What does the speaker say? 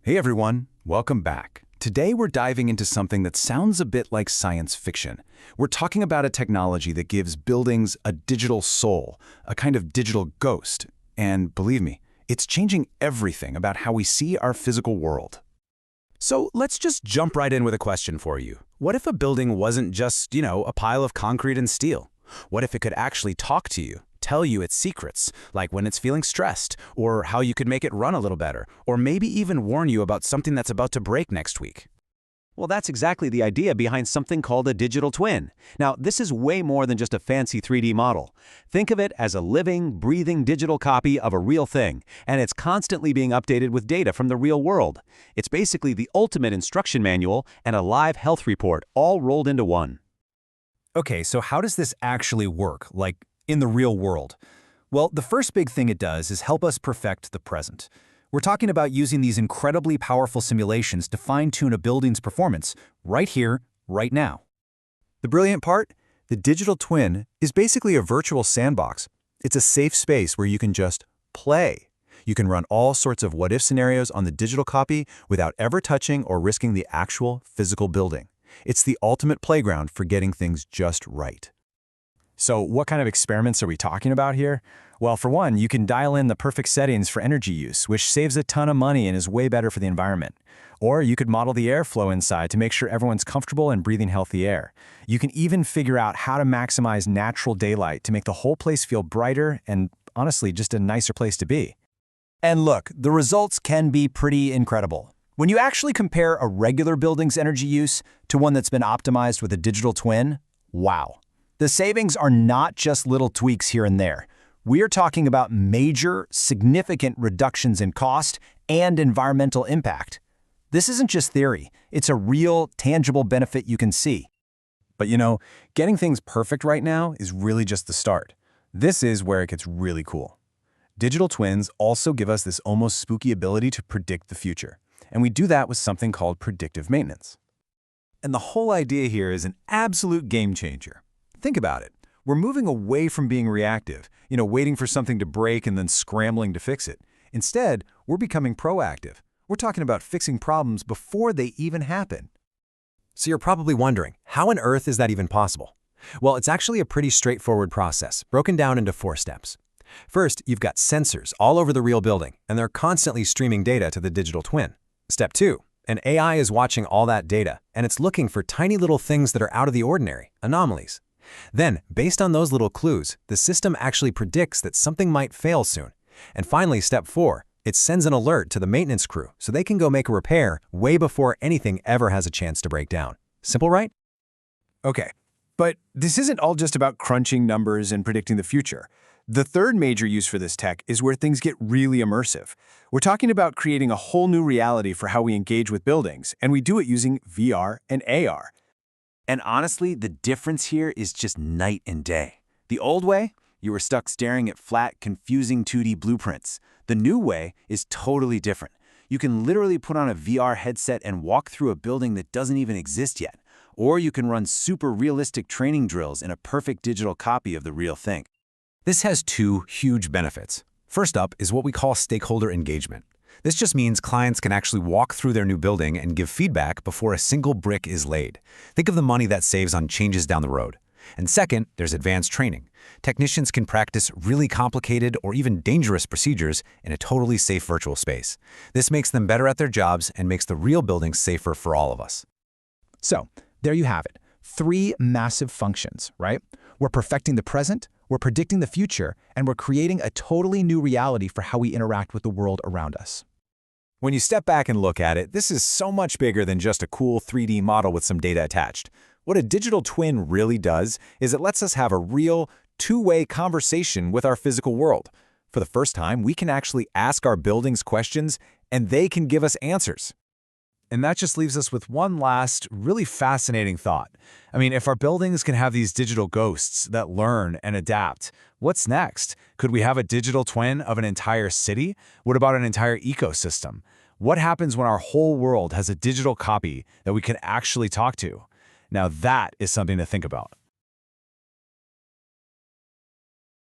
Hey everyone, welcome back. Today we're diving into something that sounds a bit like science fiction. We're talking about a technology that gives buildings a digital soul, a kind of digital ghost. And believe me, it's changing everything about how we see our physical world. So let's just jump right in with a question for you. What if a building wasn't just, a pile of concrete and steel? What if it could actually talk to you? Tell you its secrets, like when it's feeling stressed, or how you could make it run a little better, or maybe even warn you about something that's about to break next week. Well, that's exactly the idea behind something called a digital twin. Now, this is way more than just a fancy 3D model. Think of it as a living, breathing digital copy of a real thing, and it's constantly being updated with data from the real world. It's basically the ultimate instruction manual and a live health report all rolled into one. Okay, so how does this actually work, like in the real world? Well, the first big thing it does is help us perfect the present. We're talking about using these incredibly powerful simulations to fine-tune a building's performance right here, right now. The brilliant part? The digital twin is basically a virtual sandbox. It's a safe space where you can just play. You can run all sorts of what-if scenarios on the digital copy without ever touching or risking the actual physical building. It's the ultimate playground for getting things just right. So what kind of experiments are we talking about here? Well, for one, you can dial in the perfect settings for energy use, which saves a ton of money and is way better for the environment. Or you could model the airflow inside to make sure everyone's comfortable and breathing healthy air. You can even figure out how to maximize natural daylight to make the whole place feel brighter and, honestly, just a nicer place to be. And look, the results can be pretty incredible. When you actually compare a regular building's energy use to one that's been optimized with a digital twin, wow. The savings are not just little tweaks here and there. We're talking about major, significant reductions in cost and environmental impact. This isn't just theory. It's a real, tangible benefit you can see. But getting things perfect right now is really just the start. This is where it gets really cool. Digital twins also give us this almost spooky ability to predict the future. And we do that with something called predictive maintenance. And the whole idea here is an absolute game changer. Think about it. We're moving away from being reactive, waiting for something to break and then scrambling to fix it. Instead, we're becoming proactive. We're talking about fixing problems before they even happen. So you're probably wondering, how on earth is that even possible? Well, it's actually a pretty straightforward process, broken down into 4 steps. First, you've got sensors all over the real building, and they're constantly streaming data to the digital twin. Step 2, an AI is watching all that data, and it's looking for tiny little things that are out of the ordinary, anomalies. Then, based on those little clues, the system actually predicts that something might fail soon. And finally, step 4, it sends an alert to the maintenance crew so they can go make a repair way before anything ever has a chance to break down. Simple, right? Okay, but this isn't all just about crunching numbers and predicting the future. The third major use for this tech is where things get really immersive. We're talking about creating a whole new reality for how we engage with buildings, and we do it using VR and AR. And honestly, the difference here is just night and day. The old way, you were stuck staring at flat, confusing 2D blueprints. The new way is totally different. You can literally put on a VR headset and walk through a building that doesn't even exist yet. Or you can run super realistic training drills in a perfect digital copy of the real thing. This has 2 huge benefits. First up is what we call stakeholder engagement. This just means clients can actually walk through their new building and give feedback before a single brick is laid. Think of the money that saves on changes down the road. And second, there's advanced training. Technicians can practice really complicated or even dangerous procedures in a totally safe virtual space. This makes them better at their jobs and makes the real buildings safer for all of us. So, there you have it. 3 massive functions, right? We're perfecting the present, we're predicting the future, and we're creating a totally new reality for how we interact with the world around us. When you step back and look at it, this is so much bigger than just a cool 3D model with some data attached. What a digital twin really does is it lets us have a real, two-way conversation with our physical world. For the first time, we can actually ask our buildings questions, and they can give us answers. And that just leaves us with one last, really fascinating thought. If our buildings can have these digital ghosts that learn and adapt, what's next? Could we have a digital twin of an entire city? What about an entire ecosystem? What happens when our whole world has a digital copy that we can actually talk to? Now that is something to think about.